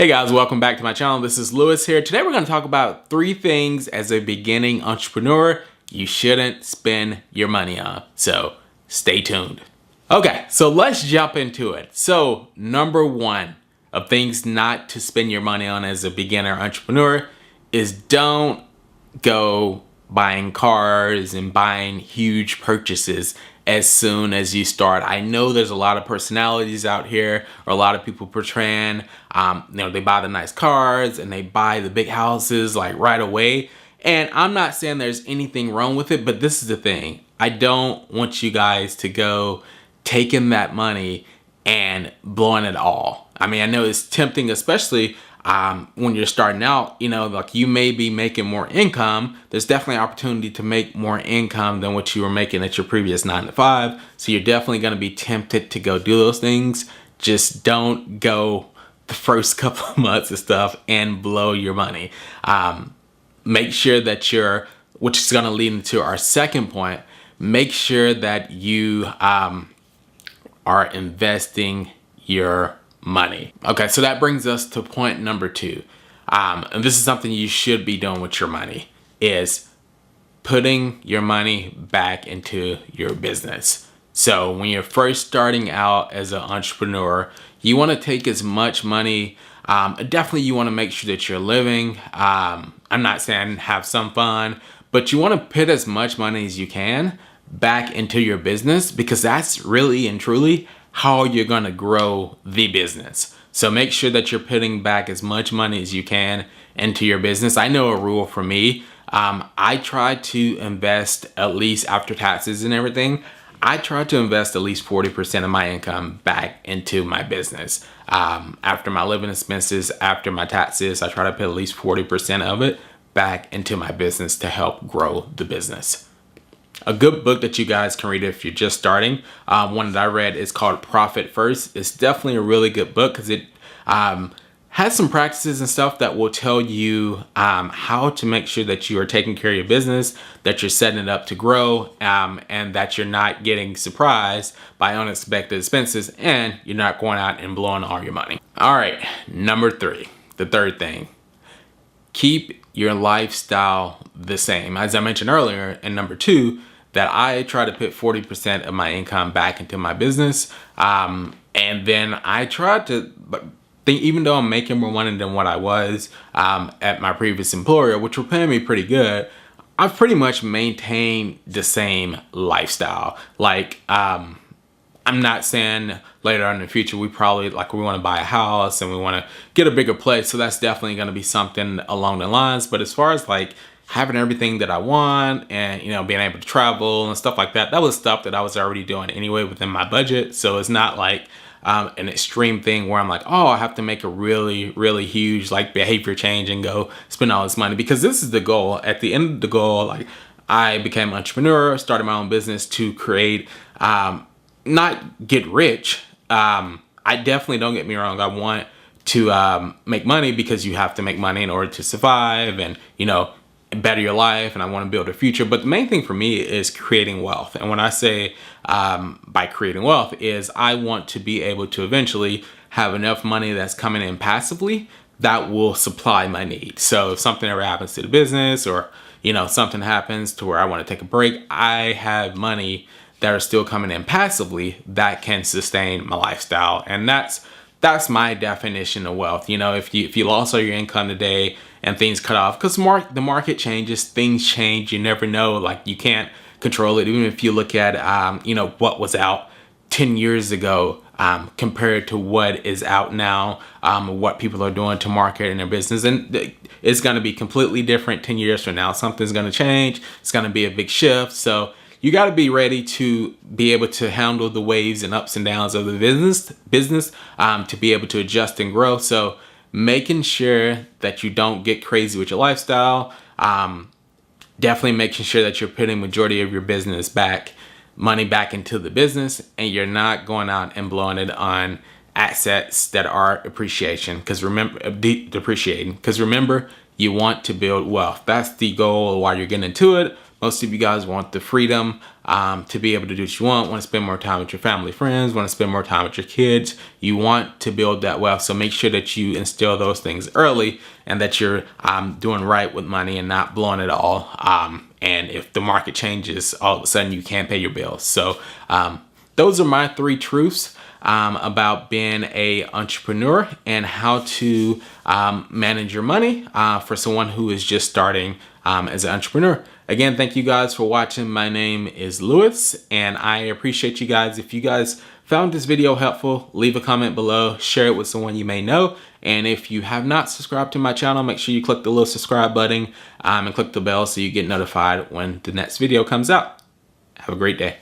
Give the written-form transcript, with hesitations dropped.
Hey guys, welcome back to my channel. This is Lewis here. Today we're going to talk about 3 things as a beginning entrepreneur you shouldn't spend your money on. So stay tuned. Okay, so let's jump into it. So number 1 of things not to spend your money on as a beginner entrepreneur is don't go buying cars and buying huge purchases as soon as you start. I know there's a lot of personalities out here, or a lot of people portraying, they buy the nice cars and they buy the big houses like right away. And I'm not saying there's anything wrong with it, but this is the thing. I don't want you guys to go taking that money and blowing it all. I mean, I know it's tempting, especially when you're starting out, like you may be making more income. There's definitely opportunity to make more income than what you were making at your previous 9 to 5. So you're definitely going to be tempted to go do those things. Just don't go the first couple of months of stuff and blow your money. Make sure that which is going to lead into our second point, make sure that you are investing your money. Okay, so that brings us to point number 2. And this is something you should be doing with your money, is putting your money back into your business. So when you're first starting out as an entrepreneur, you want to take as much money. Definitely you want to make sure that you're living. I'm not saying have some fun, but you want to put as much money as you can back into your business, because that's really and truly how you're going to grow the business. So make sure that you're putting back as much money as you can into your business. I know a rule for me. I try to invest, at least after taxes and everything, I try to invest at least 40% of my income back into my business. After my living expenses, after my taxes, I try to put at least 40% of it back into my business to help grow the business. A good book that you guys can read if you're just starting, one that I read is called Profit First. It's definitely a really good book because it has some practices and stuff that will tell you how to make sure that you are taking care of your business, that you're setting it up to grow, and that you're not getting surprised by unexpected expenses, and you're not going out and blowing all your money. All right, number 3, the third thing. Keep your lifestyle the same. As I mentioned earlier in number 2, that I try to put 40% of my income back into my business. And then I try to think, even though I'm making more money than what I was at my previous employer, which were paying me pretty good, I've pretty much maintained the same lifestyle. Like, I'm not saying later on in the future we want to buy a house and we want to get a bigger place, so that's definitely going to be something along the lines. But as far as like having everything that I want and being able to travel and stuff like that, that was stuff that I was already doing anyway within my budget. So it's not like an extreme thing where I'm like, oh, I have to make a really huge like behavior change and go spend all this money, because this is the goal. At the end of the goal, like, I became an entrepreneur, started my own business to create, not get rich. I definitely, don't get me wrong, I want to make money, because you have to make money in order to survive and better your life, and I want to build a future. But the main thing for me is creating wealth. And when I say by creating wealth, is I want to be able to eventually have enough money that's coming in passively that will supply my needs. So if something ever happens to the business, or something happens to where I want to take a break, I have money that are still coming in passively that can sustain my lifestyle. And that's my definition of wealth. If you lost all your income today and things cut off, because the market changes, things change. You never know. Like, you can't control it. Even if you look at what was out 10 years ago compared to what is out now, what people are doing to market in their business, and it's going to be completely different 10 years from now. Something's going to change. It's going to be a big shift. So you got to be ready to be able to handle the waves and ups and downs of the business, to be able to adjust and grow. So making sure that you don't get crazy with your lifestyle, definitely making sure that you're putting majority of your business money back into the business, and you're not going out and blowing it on assets that are depreciating. Because remember, you want to build wealth. That's the goal while you're getting into it. Most of you guys want the freedom to be able to do what you want to spend more time with your family, friends, want to spend more time with your kids. You want to build that wealth. So make sure that you instill those things early and that you're doing right with money and not blowing it all. And if the market changes, all of a sudden you can't pay your bills. So those are my 3 truths about being a entrepreneur and how to manage your money for someone who is just starting as an entrepreneur. Again, thank you guys for watching. My name is Lewis, and I appreciate you guys. If you guys found this video helpful, leave a comment below, share it with someone you may know. And if you have not subscribed to my channel, make sure you click the little subscribe button and click the bell so you get notified when the next video comes out. Have a great day.